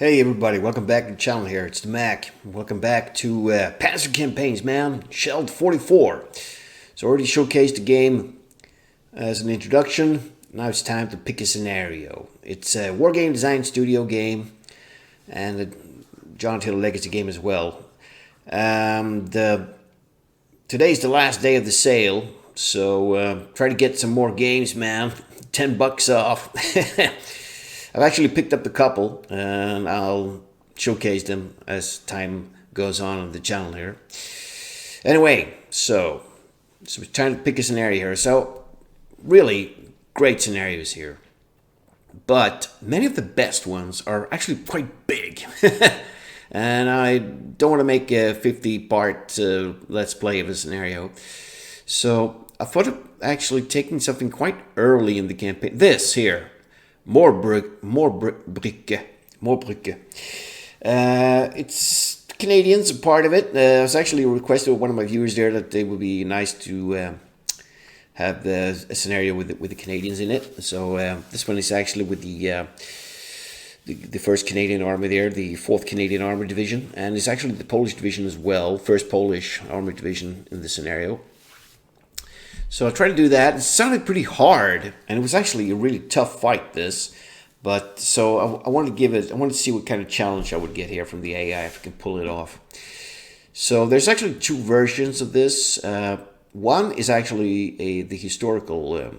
Hey everybody, welcome back to the channel here. It's the Mac. Welcome back to Panzer campaigns, man. Scheldt 44. So already showcased the game as an introduction. Now it's time to pick a scenario. It's a Wargame design studio game and a John Taylor Legacy game as well. Today's the last day of the sale, so try to get some more games, man. $10 off. I've actually picked up a couple, and I'll showcase them as time goes on the channel here. Anyway, so we're trying to pick a scenario here. So, really great scenarios here. But many of the best ones are actually quite big. And I don't want to make a 50-part Let's Play of a scenario. So, I thought of actually taking something quite early in the campaign. This here. Moerbrugge. It's Canadians, a part of it. I was actually requested with one of my viewers there that it would be nice to have a scenario with the Canadians in it. So this one is actually with the 1st Canadian Army there, the 4th Canadian Armored Division, and it's actually the Polish Division as well, 1st Polish Armored Division in the scenario. So I tried to do that. It sounded pretty hard, and it was actually a really tough fight, this. But so I wanted to give it. I wanted to see what kind of challenge I would get here from the AI if I can pull it off. So there's actually 2 versions of this. One is actually the historical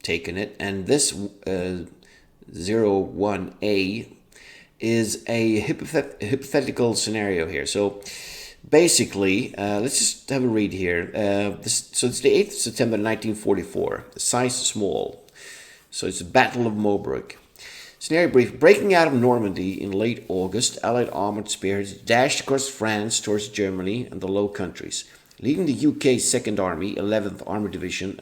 take on it, and this 01A is a hypothetical scenario here. So basically, let's just have a read here. So it's the 8th of September 1944. The size small. So it's the Battle of Moerbrugge. Scenario brief. Breaking out of Normandy in late August, Allied armored spearheads dashed across France towards Germany and the Low Countries, leading the UK 2nd Army, 11th Armored Division,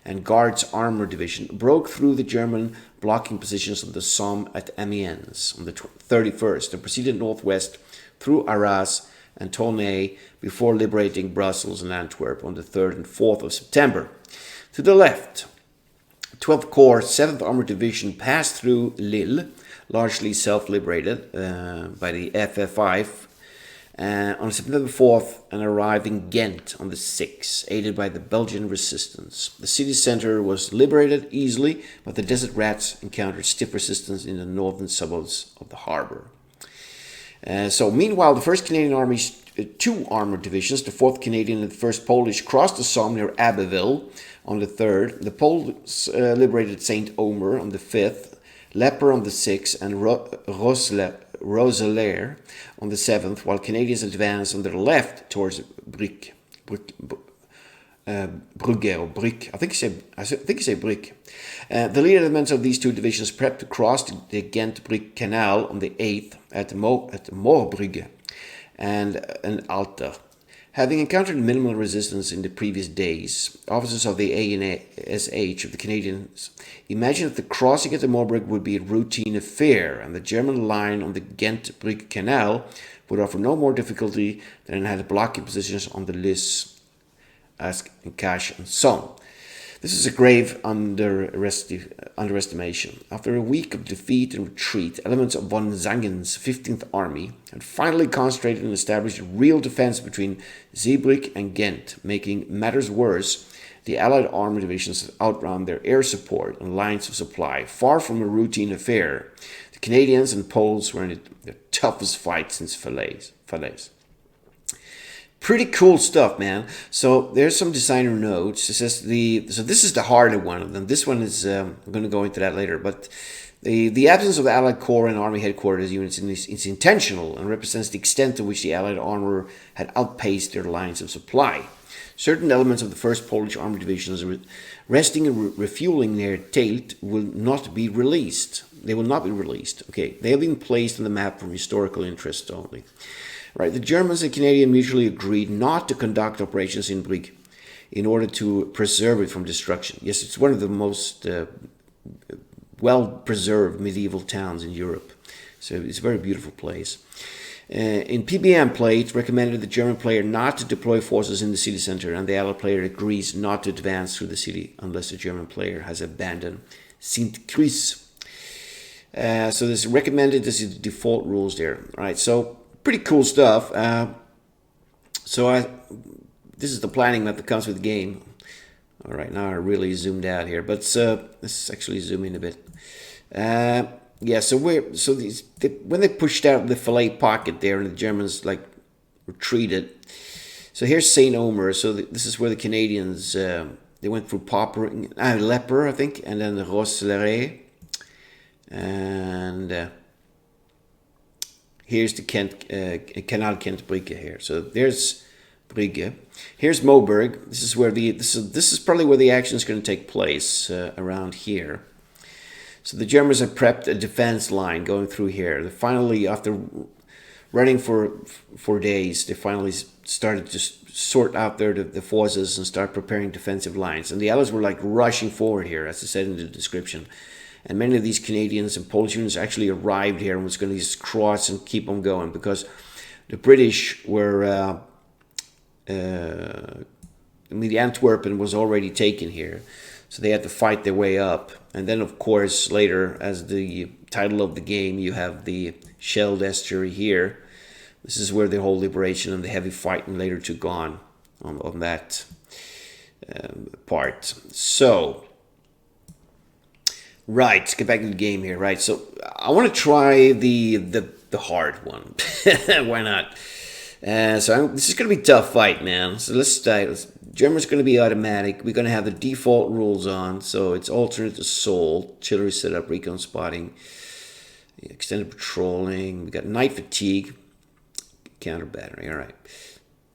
and Guards Armored Division broke through the German blocking positions on the Somme at Amiens on the 31st and proceeded northwest through Arras and Tournai before liberating Brussels and Antwerp on the 3rd and 4th of September. To the left, 12th Corps, 7th Armored Division passed through Lille, largely self-liberated by the FF5 on September 4th and arrived in Ghent on the 6th, aided by the Belgian resistance. The city centre was liberated easily, but the Desert Rats encountered stiff resistance in the northern suburbs of the harbour. So meanwhile, the 1st Canadian Army's 2 armoured divisions, the 4th Canadian and the 1st Polish, crossed the Somme near Abbeville on the 3rd. The Poles liberated Saint Omer on the 5th, Lepre on the 6th, and Roeselare on the 7th, while Canadians advanced on their left towards Brugge or Brick. I think you say Brick. The lead elements of these 2 divisions prepped to cross the Ghent-Brick Canal on the 8th at Moerbrugge and Alter. Having encountered minimal resistance in the previous days, officers of the ANSH of the Canadians imagined that the crossing at the Moerbrugge would be a routine affair, and the German line on the Ghent-Brick Canal would offer no more difficulty than it had blocking positions on the Lys, Ask and Cache and Somme. This is a grave underestimation. After a week of defeat and retreat, elements of von Zangen's 15th Army had finally concentrated and established a real defense between Zeebrugge and Ghent. Making matters worse, the Allied armored divisions had outrun their air support and lines of supply, far from a routine affair. The Canadians and Poles were in their toughest fight since Falaise. Pretty cool stuff, man. So there's some designer notes. It says so this is the harder one of them. This one is I'm going to go into that later. But the absence of the Allied Corps and Army headquarters units is intentional and represents the extent to which the Allied armor had outpaced their lines of supply. Certain elements of the 1st Polish Armored Divisions resting and refueling near Scheldt will not be released. They will not be released. Okay, they have been placed on the map for historical interest only. Right, the Germans and Canadians mutually agreed not to conduct operations in Brugge in order to preserve it from destruction. Yes, it's one of the most well-preserved medieval towns in Europe. So it's a very beautiful place. In PBM play, it's recommended the German player not to deploy forces in the city center, and the Allied player agrees not to advance through the city unless the German player has abandoned Sint-Kruis. So this recommended, this is the default rules there. All right, so pretty cool stuff. This is the planning map that comes with the game. All right, now I really zoomed out here, but let's actually zoom in a bit. Yeah, so when they pushed out the Fillet pocket there, and the Germans like retreated. So here's Saint Omer. So this is where the Canadians they went through Leper, I think, and then the Rosselaere, and here's the Canal Kent-Brugge here. So there's Brugge. Here's Moerbrugge. This is where this is probably where the action is going to take place, around here. So the Germans have prepped a defense line going through here. They finally, after running for days, they finally started to sort out the forces and start preparing defensive lines. And the Allies were like rushing forward here, as I said in the description. And many of these Canadians and Polish units actually arrived here and was going to just cross and keep on going, because the British were, the Antwerpen was already taken here. So they had to fight their way up. And then, of course, later, as the title of the game, you have the Scheldt estuary here. This is where the whole liberation and the heavy fighting later took on that part. So, right, let's get back to the game here, right? So I want to try the hard one. Why not? This is going to be a tough fight, man. So let's German's going to be automatic. We're going to have the default rules on. So it's alternate assault, artillery setup, recon spotting, extended patrolling. We got night fatigue, counter battery. All right.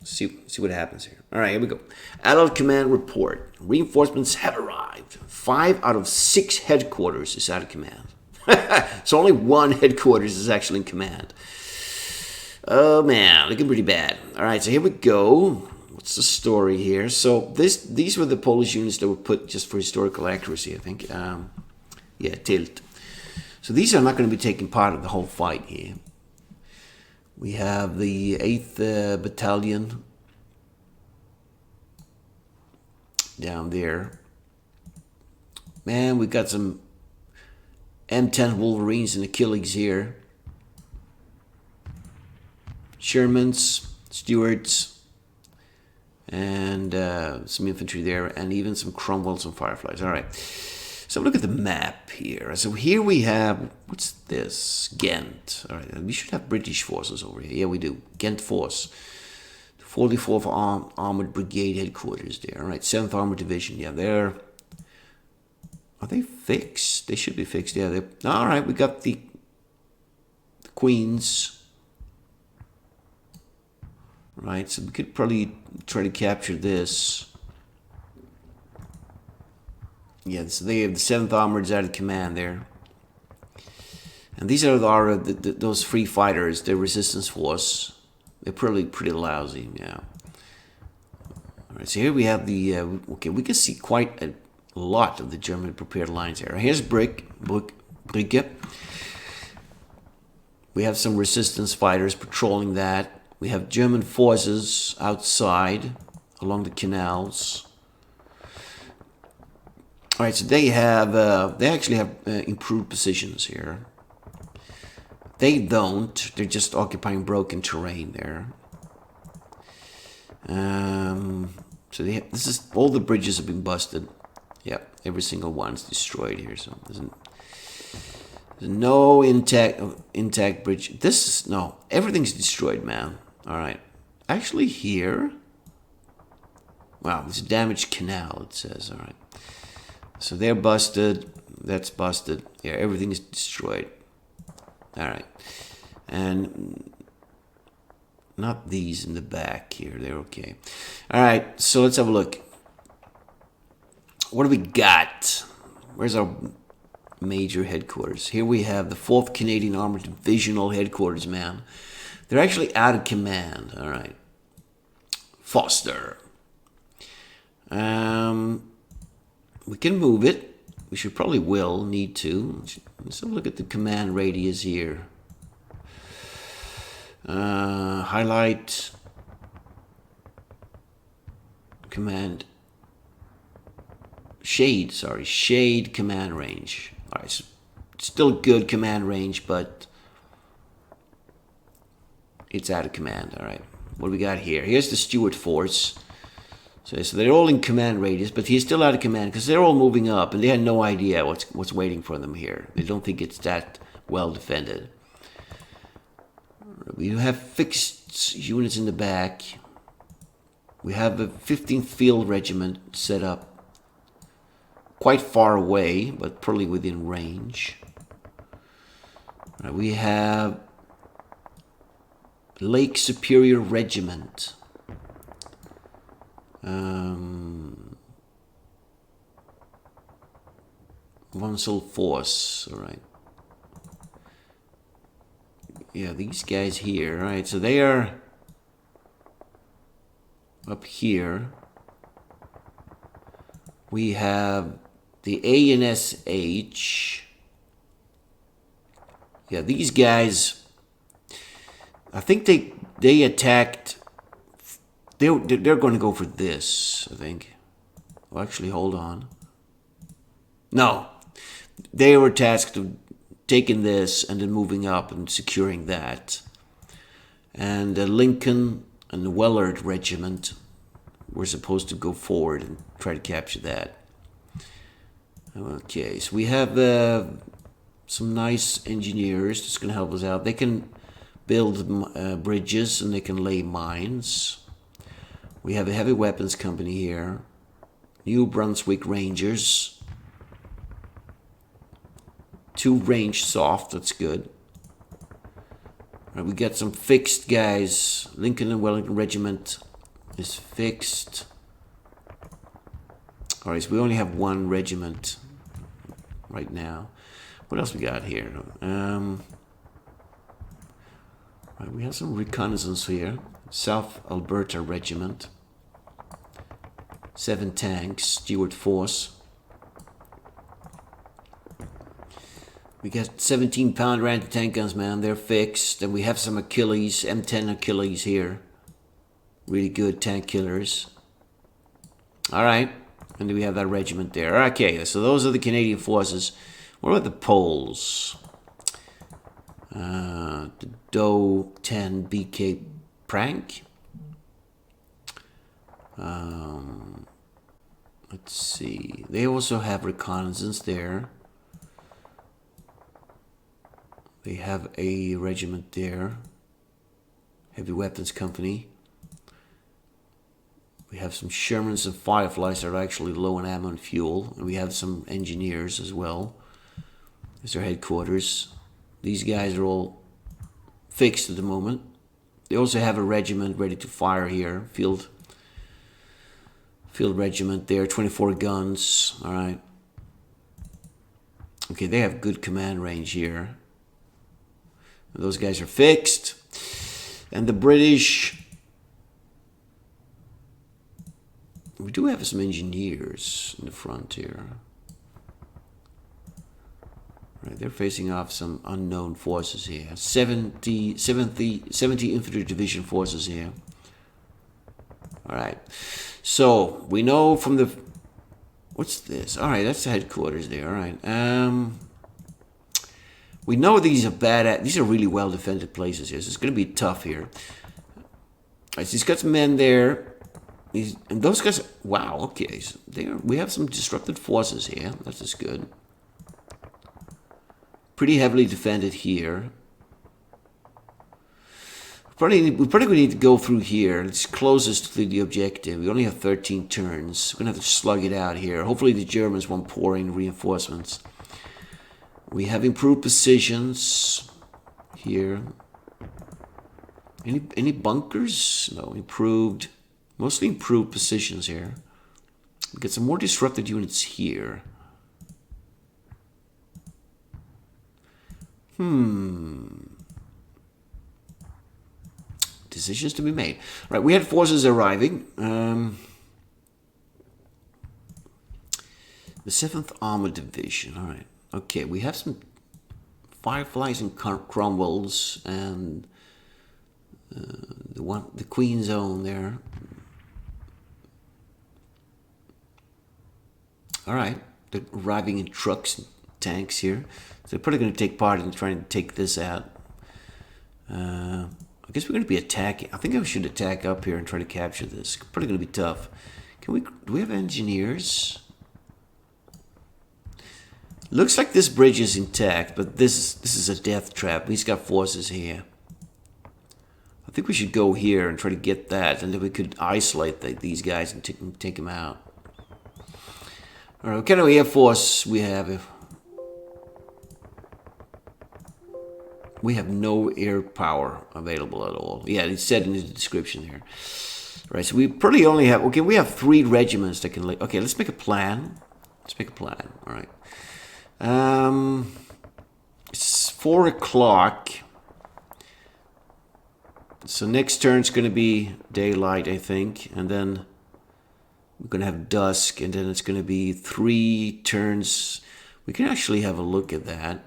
See what happens here. All right, here we go. Allied command report. Reinforcements have arrived. 5 out of 6 headquarters is out of command. So only 1 headquarters is actually in command. Oh man, looking pretty bad. All right, so here we go. What's the story here? So these were the Polish units that were put just for historical accuracy, I think. Yeah, tilt. So these are not going to be taking part of the whole fight here. We have the 8th Battalion down there. Man, we got some M10 Wolverines and Achilles here. Shermans, Stuarts, and some infantry there, and even some Cromwells and Fireflies. All right. So look at the map here. So here we have, what's this? Ghent. All right, we should have British forces over here. Yeah, we do. Ghent Force. 44th Armored Brigade headquarters there. All right, 7th Armored Division. Yeah, they're... Are they fixed? They should be fixed. Yeah, they're... All right, we got the Queens. Right, so we could probably try to capture this. Yeah, so they have the 7th Armored's out of command there. And these are those free fighters, the resistance force. They're pretty lousy, yeah. All right, so here we have the... okay, we can see quite a lot of the German prepared lines here. Here's Brugge. We have some resistance fighters patrolling that. We have German forces outside along the canals. All right, so they actually have improved positions here. They don't. They're just occupying broken terrain there. So this is all the bridges have been busted. Yep, every single one's destroyed here. So there's no intact bridge. Everything's destroyed, man. All right, actually here. Wow, there's a damaged canal. It says. All right. So they're busted. That's busted. Yeah, everything is destroyed. All right. And not these in the back here. They're okay. All right. So let's have a look. What do we got? Where's our major headquarters? Here we have the 4th Canadian Armored Divisional headquarters, man. They're actually out of command. All right. Foster. We can move it. We should probably need to. Let's have a look at the command radius here. Highlight. Command. Shade command range. All right, so still good command range, but it's out of command. All right, what do we got here? Here's the Stuart force. So they're all in command radius, but he's still out of command because they're all moving up, and they had no idea what's waiting for them here. They don't think it's that well defended. We have fixed units in the back. We have a 15th Field Regiment set up quite far away, but probably within range. We have Lake Superior Regiment. Vonsel Force, all right. Yeah, these guys here, all right, so they are up here. We have the ANSH. Yeah, these guys, I think they attacked. They're going to go for this, I think. Well, actually, hold on. No, they were tasked with taking this and then moving up and securing that. And Lincoln and the Wellard Regiment were supposed to go forward and try to capture that. Okay, so we have some nice engineers that's going to help us out. They can build bridges and they can lay mines. We have a heavy weapons company here. New Brunswick Rangers. 2 range soft, that's good. Right, we got some fixed guys. Lincoln and Wellington Regiment is fixed. Alright, so we only have 1 regiment right now. What else we got here? Right, we have some reconnaissance here. South Alberta Regiment. 7 tanks, Stuart Force. We got 17-pounder anti-tank guns, man. They're fixed. And we have some Achilles, M10 Achilles here. Really good tank killers. All right. And then we have that regiment there. Okay, so those are the Canadian forces. What about the Poles? The Doe 10 BK Prank. Let's see. They also have reconnaissance there. They have a regiment there. Heavy Weapons Company. We have some Shermans and Fireflies that are actually low on ammo and fuel. And we have some engineers as well. There's their headquarters. These guys are all fixed at the moment. They also have a regiment ready to fire here. Field regiment there. 24 guns. All right. Okay, they have good command range here. Those guys are fixed. And the British, we do have some engineers in the front here. Right, they're facing off some unknown forces here. 70 Infantry Division forces here. All right. So we know from the, what's this? All right, that's the headquarters there. All right. We know these are these are really well defended places here, so it's going to be tough here. All right, so he's got some men there. And those guys, wow, okay. So we have some disrupted forces here. That's just good. Pretty heavily defended here. We probably need to go through here. It's closest to the objective. We only have 13 turns. We're going to have to slug it out here. Hopefully the Germans won't pour in reinforcements. We have improved positions here. Any bunkers? No, improved. Mostly improved positions here. We get some more disrupted units here. Decisions to be made. Right, we had forces arriving. The 7th Armored Division. All right. Okay, we have some Fireflies and Cromwells and the Queen's Own there. All right, they're arriving in trucks, tanks here. So they're probably going to take part in trying to take this out. I guess we're going to be attacking. I think I should attack up here and try to capture this. It's probably going to be tough. Can we? Do we have engineers? Looks like this bridge is intact, but this is a death trap. He's got forces here. I think we should go here and try to get that, and then we could isolate these guys and take them out. All right, what kind of air force we have? We have no air power available at all. Yeah, it's said in the description here. Right, so we probably only have... Okay, we have 3 regiments that can... Okay, let's make a plan. Let's make a plan. All right. It's 4 o'clock. So next turn's going to be daylight, I think. And then we're going to have dusk. And then it's going to be 3 turns. We can actually have a look at that.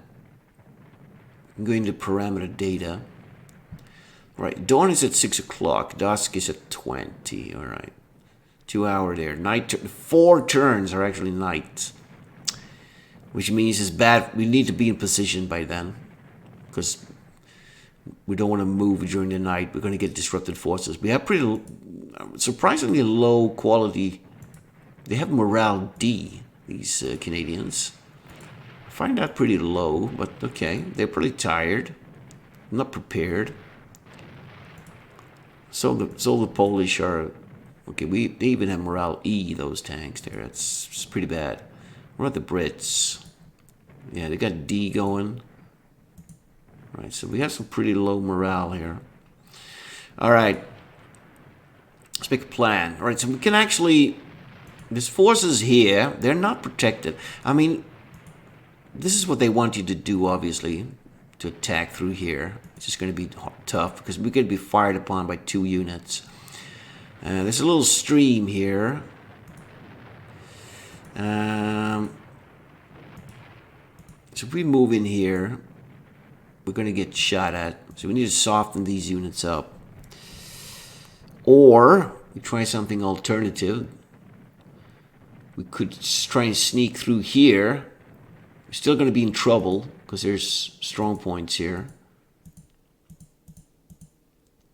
I'm going to parameter data. Right, dawn is at 6 o'clock. Dusk is at 20. All right. 2 hours there. Night. 4 turns are actually night. Which means it's bad. We need to be in position by then. Because we don't want to move during the night. We're going to get disrupted forces. We have pretty surprisingly low quality. They have morale D, these Canadians. I find that pretty low, but okay. They're pretty tired. Not prepared. So the Polish are... Okay, they even have morale E, those tanks there. It's pretty bad. What about the Brits? Yeah, they got D going. Right, so we have some pretty low morale here. All right. Let's make a plan. All right, so we can actually... There's forces here. They're not protected. I mean, this is what they want you to do, obviously, to attack through here. It's just going to be tough because we're going to be fired upon by 2 units. There's a little stream here. So if we move in here, we're going to get shot at. So we need to soften these units up. Or we try something alternative. We could try and sneak through here. We're still going to be in trouble because there's strong points here.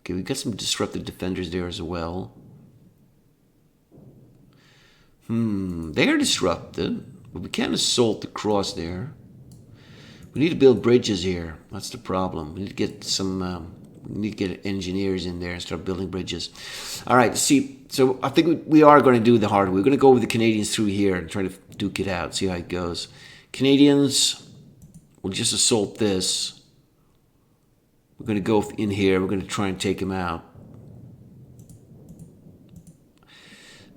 Okay, we got some disrupted defenders there as well. They are disrupted, but we can't assault the cross there. We need to build bridges here. That's the problem. We need to get some. We need to get engineers in there and start building bridges. All right. See, so I think we are going to do the hard way. We're going to go with the Canadians through here and try to duke it out. See how it goes. Canadians will just assault this. We're going to go in here. We're going to try and take them out.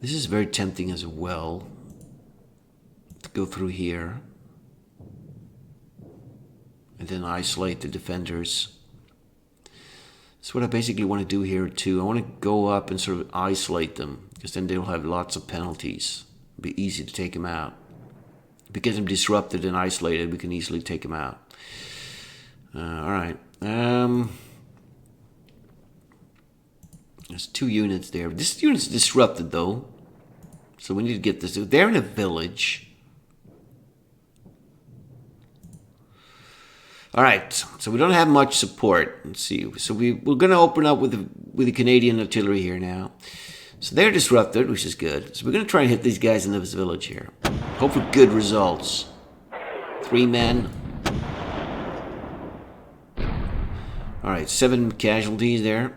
This is very tempting as well to go through here and then isolate the defenders. That's what I basically want to do here too. I want to go up and sort of isolate them because then they'll have lots of penalties. It'll be easy to take them out. If we get them disrupted and isolated, we can easily take them out. All right. There's 2 units there. This unit's disrupted though. So we need to get this. They're in a village. All right. So we don't have much support. Let's see. So we're going to open up with the Canadian artillery here now. So they're disrupted, which is good. So we're going to try and hit these guys in this village here. Hope for good results. 3 men. All right. 7 casualties there.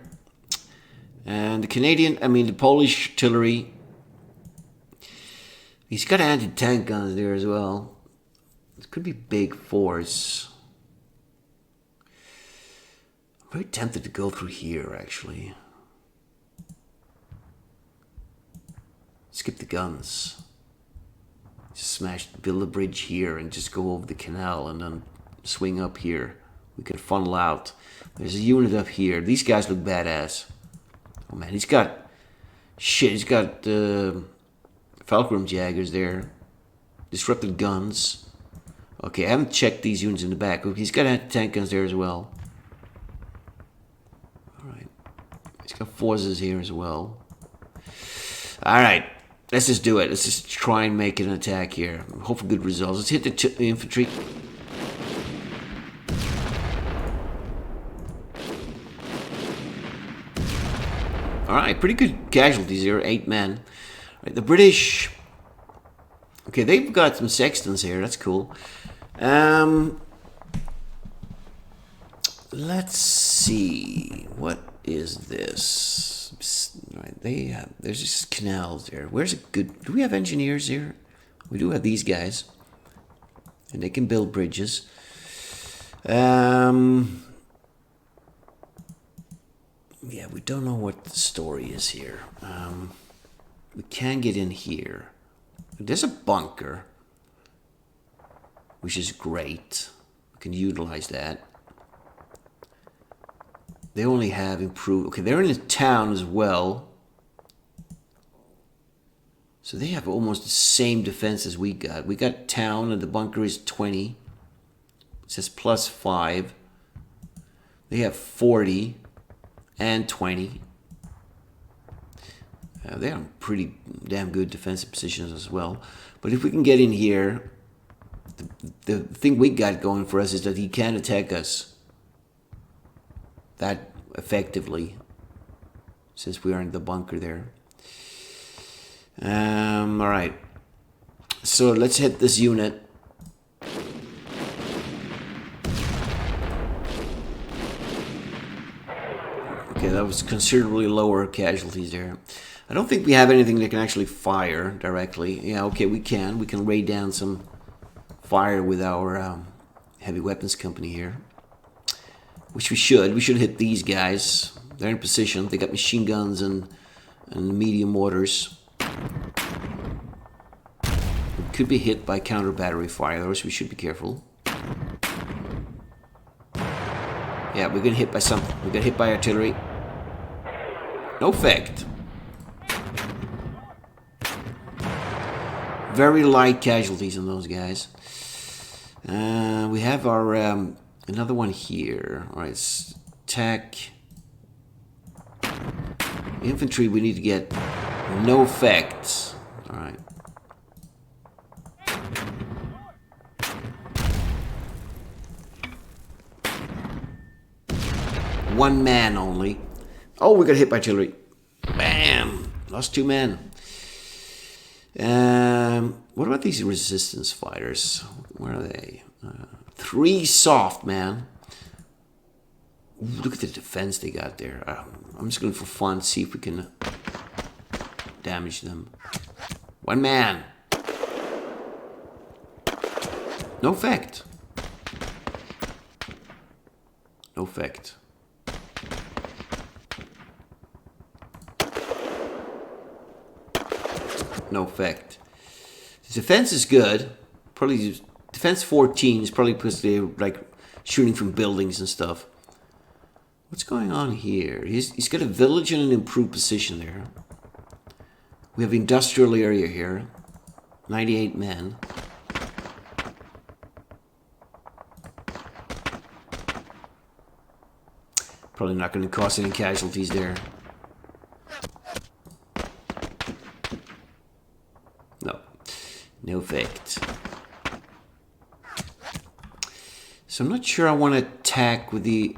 And the Polish artillery. He's got anti-tank guns there as well. It could be big force. I'm very tempted to go through here, actually. Skip the guns. Just build a bridge here and just go over the canal and then swing up here. We can funnel out. There's a unit up here. These guys look badass. Oh man, he's got Falkrum Jaggers there. Disrupted guns. Okay, I haven't checked these units in the back. He's got anti-tank guns there as well. Alright. He's got forces here as well. Alright. Let's just do it. Let's just try and make an attack here. Hope for good results. Let's hit the infantry. Alright, pretty good casualties here. 8 men. Right, the British... Okay, they've got some sextons here. That's cool. Let's see. What is this? Right, there's just canals there. Where's a good... Do we have engineers here? We do have these guys. And they can build bridges. Yeah, we don't know what the story is here. We can get in here. There's a bunker, which is great. We can utilize that. They only have improved... Okay, they're in a town as well. So they have almost the same defense as we got. We got town and the bunker is 20. It says +5. They have 40 and 20. They are pretty damn good defensive positions as well. But if we can get in here, the thing we got going for us is that he can attack us that effectively, since we are in the bunker there. Alright. So let's hit this unit. Okay, that was considerably lower casualties there. I don't think we have anything that can actually fire directly. Yeah, okay, we can. We can raid down some fire with our heavy weapons company here. Which we should. We should hit these guys. They're in position. They got machine guns and medium mortars. We could be hit by counter battery fire, so we should be careful. Yeah, we're getting hit by something. We got hit by artillery. No effect. Very light casualties on those guys. We have our another one here. All right, attack. Infantry. We need to get no effect. All right. One man only. Oh, we got hit by artillery. Bam! Lost 2 men. What about these resistance fighters? Where are they? 3 soft, man. Ooh, look at the defense they got there. I'm just going for fun, see if we can damage them. 1 man. No effect. No effect. No effect. The defense is good. Probably defense 14 is probably because they're like shooting from buildings and stuff. What's going on here? He's got a village in an improved position there. We have industrial area here. 98 men. Probably not going to cause any casualties there. No effect. So I'm not sure I want to attack with the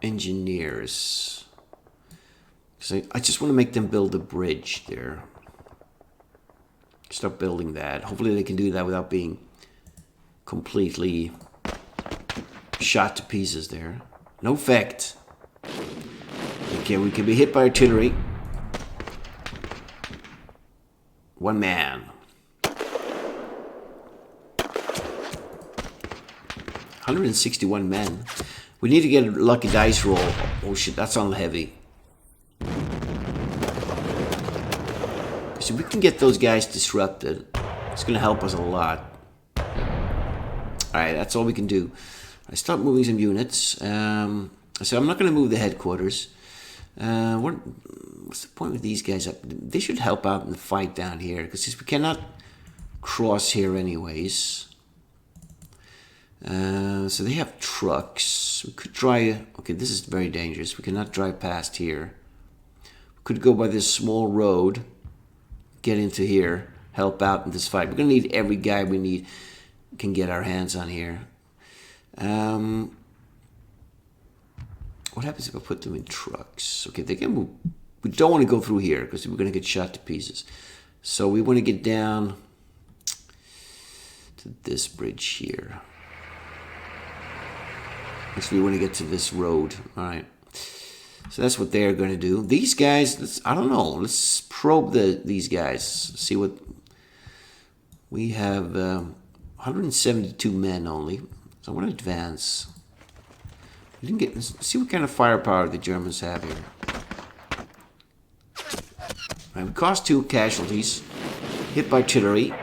engineers. Because I just want to make them build a bridge there. Start building that. Hopefully they can do that without being completely shot to pieces there. No effect. Okay, we can be hit by artillery. 1 man. 161 men. We need to get a lucky dice roll. Oh shit, that's on heavy. So we can get those guys disrupted. It's going to help us a lot. Alright, that's all we can do. I start moving some units. So I'm not going to move the headquarters. What's the point with these guys? They should help out in the fight down here. Because we cannot cross here anyways. So they have trucks. We could try... Okay, this is very dangerous. We cannot drive past here. We could go by this small road. get into here, help out in this fight. We're going to need every guy we can get our hands on here. What happens if I put them in trucks? Okay, they can move. We don't want to go through here because we're going to get shot to pieces. So we want to get down to this bridge here. Actually, we want to get to this road. All right. So that's what they're going to do. These guys, I don't know. Let's probe these guys. See what... We have 172 men only. So I want to advance. We didn't get... See what kind of firepower the Germans have here. Right, we caused 2 casualties. Hit by artillery.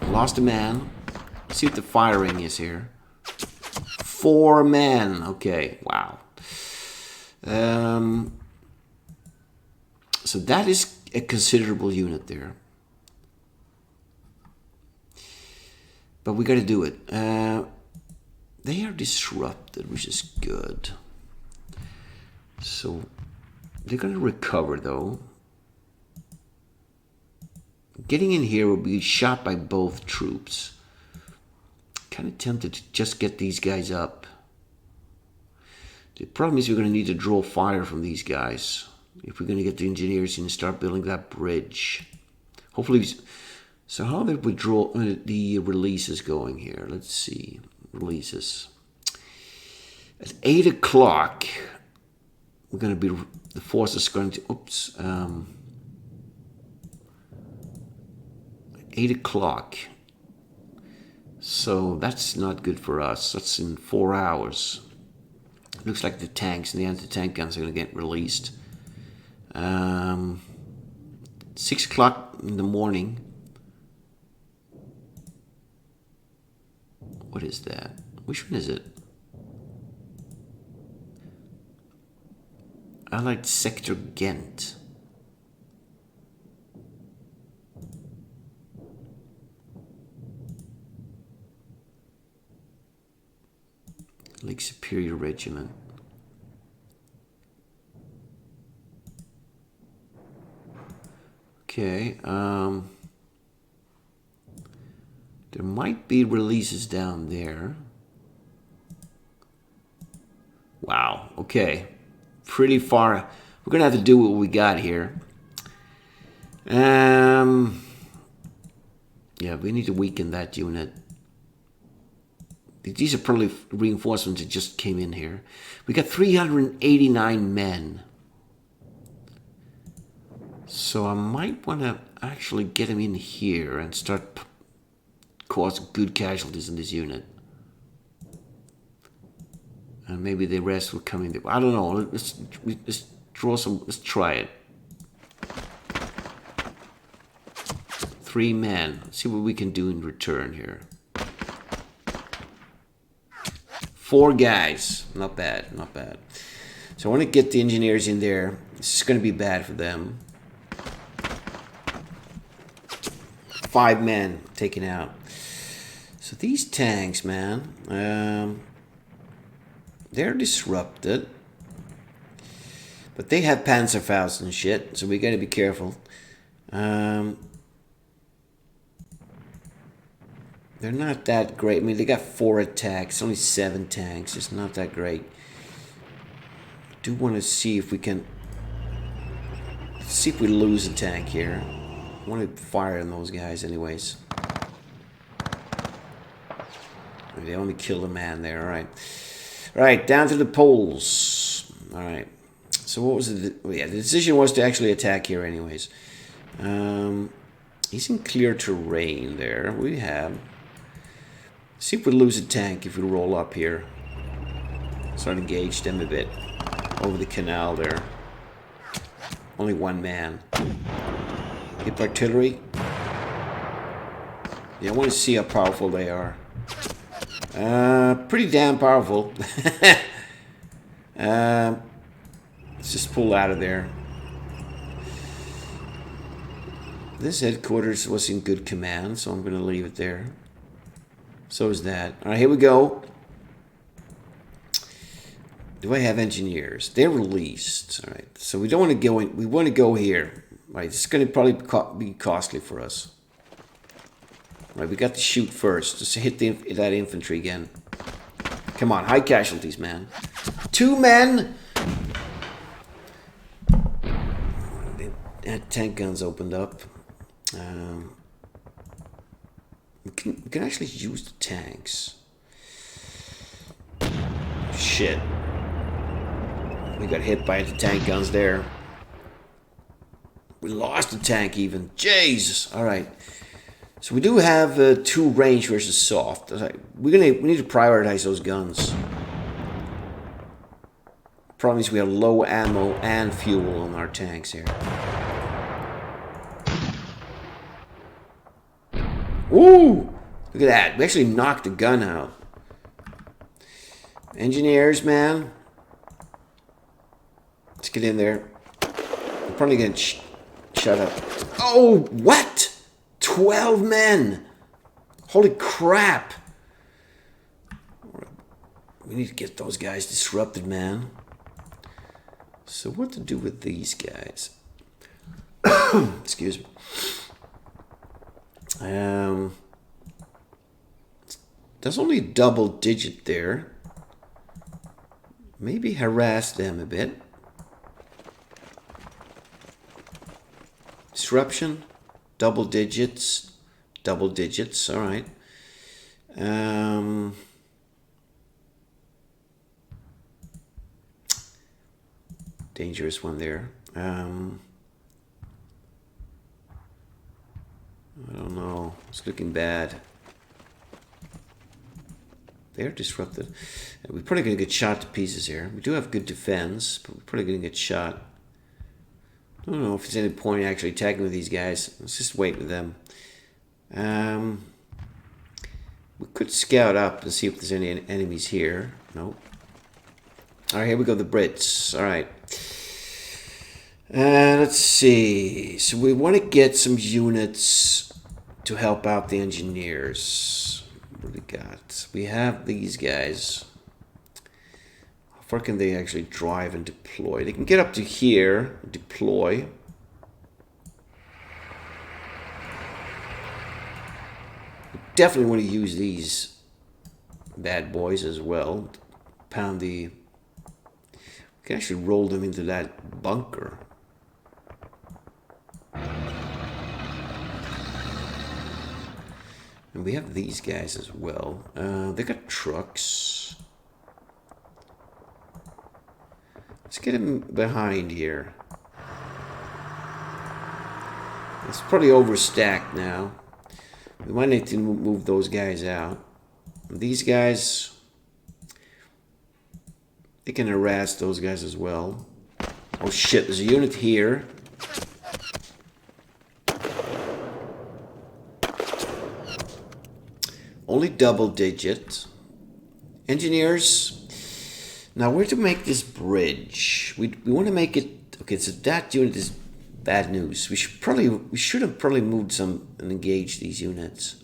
Lost a man. Let's see what the firing is here. 4 men. Okay, wow. So that is a considerable unit there. But we got to do it. They are disrupted, which is good. So they're going to recover, though. Getting in here will be shot by both troops. Kind of tempted to just get these guys up. The problem is we're going to need to draw fire from these guys if we're going to get the engineers in and start building that bridge. Hopefully. So how did we draw the releases going here? Let's see. Releases. At 8 o'clock, we're going to be... The force is going to... Oops. 8 o'clock. So that's not good for us. That's in 4 hours. Looks like the tanks and the anti-tank guns are going to get released. 6 o'clock in the morning. What is that? Which one is it? Allied Sector Ghent. Lake Superior Regiment. Okay, there might be releases down there. Wow, okay. Pretty far. We're gonna have to do what we got here. Yeah, we need to weaken that unit. These are probably reinforcements that just came in here. We got 389 men. So I might want to actually get them in here and start cause good casualties in this unit. And maybe the rest will come in there. I don't know. Let's draw some. Let's try it. 3 men. Let's see what we can do in return here. 4 guys. Not bad. Not bad. So I want to get the engineers in there. This is going to be bad for them. 5 men taken out. So these tanks, man, they're disrupted. But they have Panzer and shit, so we got to be careful. They're not that great. I mean, they got 4 attacks, only 7 tanks. It's not that great. I do want to see if we can... See if we lose a tank here. I want to fire on those guys anyways. They only killed a man there. Alright. Alright, down to the Poles. Alright. So what was it? Oh, yeah, the decision was to actually attack here anyways. He's in clear terrain there. We have... See if we lose a tank if we roll up here. Start to engage them a bit. Over the canal there. Only 1 man. Hit artillery. Yeah, I want to see how powerful they are. Pretty damn powerful. Let's just pull out of there. This headquarters was in good command, so I'm going to leave it there. So is that. Alright, here we go. Do I have engineers? They're released. Alright, so we don't want to go in. We want to go here. Right, this is going to probably be costly for us. Right, we got to shoot first. Just hit that infantry again. Come on, high casualties, man. 2 men! Tank guns opened up. We can actually use the tanks. Shit. We got hit by the tank guns there. We lost the tank even. Jesus. Alright. So we do have 2 range versus soft. We need to prioritize those guns. Problem is we have low ammo and fuel on our tanks here. Woo! Look at that. We actually knocked the gun out. Engineers, man. Let's get in there. I'm probably gonna shut up. Oh, what? 12 men! Holy crap! We need to get those guys disrupted, man. So what to do with these guys? Excuse me. There's only a double digit there. Maybe harass them a bit. Disruption, double digits, all right. Dangerous one there. I don't know. It's looking bad. They're disrupted. We're probably going to get shot to pieces here. We do have good defense, but we're probably going to get shot. I don't know if there's any point in actually attacking with these guys. Let's just wait with them. We could scout up and see if there's any enemies here. Nope. Alright, here we go, the Brits. Alright. Let's see. So we want to get some units to help out the engineers. What do we got? We have these guys. How far can they actually drive and deploy? They can get up to here, deploy. We definitely want to use these bad boys as well. Pound the... We can actually roll them into that bunker. And we have these guys as well. They got trucks. Let's get him behind here. It's probably overstacked now. We might need to move those guys out. These guys, they can harass those guys as well. Oh shit, there's a unit here. Only double digit. Engineers. Now where to make this bridge? We want to make it. Okay, so that unit is bad news. We should have probably moved some and engaged these units.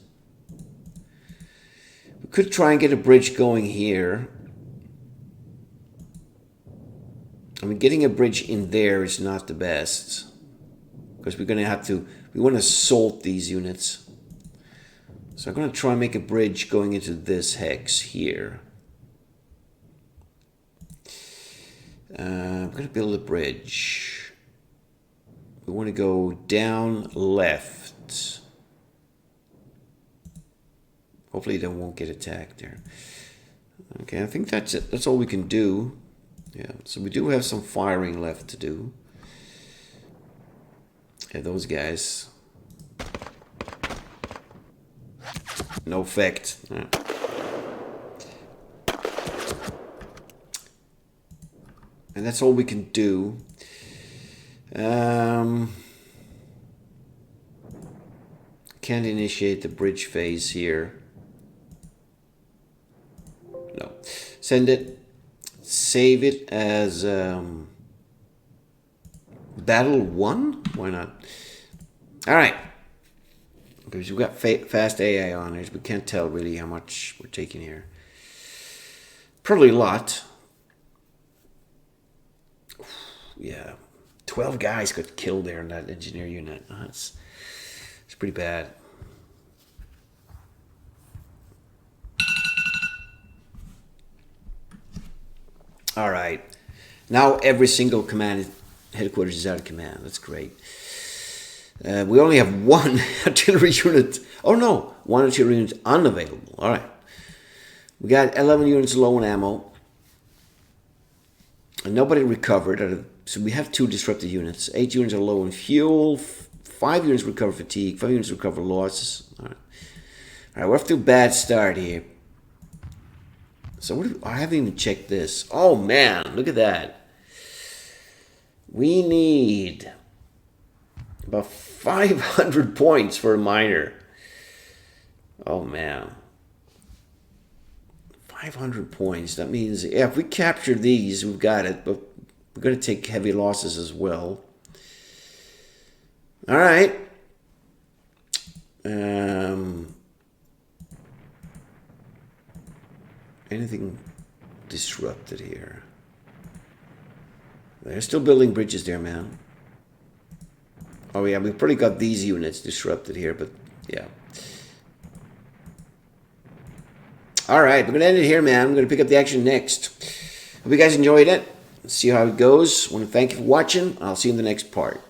We could try and get a bridge going here. I mean, getting a bridge in there is not the best, because we're gonna have to. We want to assault these units. So I'm going to try and make a bridge going into this hex here. I'm going to build a bridge. We want to go down left. Hopefully they won't get attacked there. Okay, I think that's it. That's all we can do. Yeah, so we do have some firing left to do. Yeah, those guys... No effect. Yeah. And that's all we can do. Can't initiate the bridge phase here. No. Send it. Save it as Battle 1? Why not? Alright. Because we've got fast AI on it, we can't tell really how much we're taking here. Probably a lot. Yeah. 12 guys got killed there in that engineer unit. It's pretty bad. All right. Now every single command headquarters is out of command. That's great. We only have one artillery unit. Oh no, one artillery unit unavailable. All right. We got 11 units low on ammo. And nobody recovered. So we have 2 disrupted units. 8 units are low on fuel. 5 units recover fatigue. 5 units recover losses. All right. All right, we're off to a bad start here. So I haven't even checked this. Oh man, look at that. We need about 500 points for a miner. Oh man. 500 points. That means, yeah, if we capture these, we've got it, but we're going to take heavy losses as well. All right. Anything disrupted here? They're still building bridges there, man. Oh yeah, we've probably got these units disrupted here, but yeah. All right, we're going to end it here, man. I'm going to pick up the action next. Hope you guys enjoyed it. Let's see how it goes. I want to thank you for watching. I'll see you in the next part.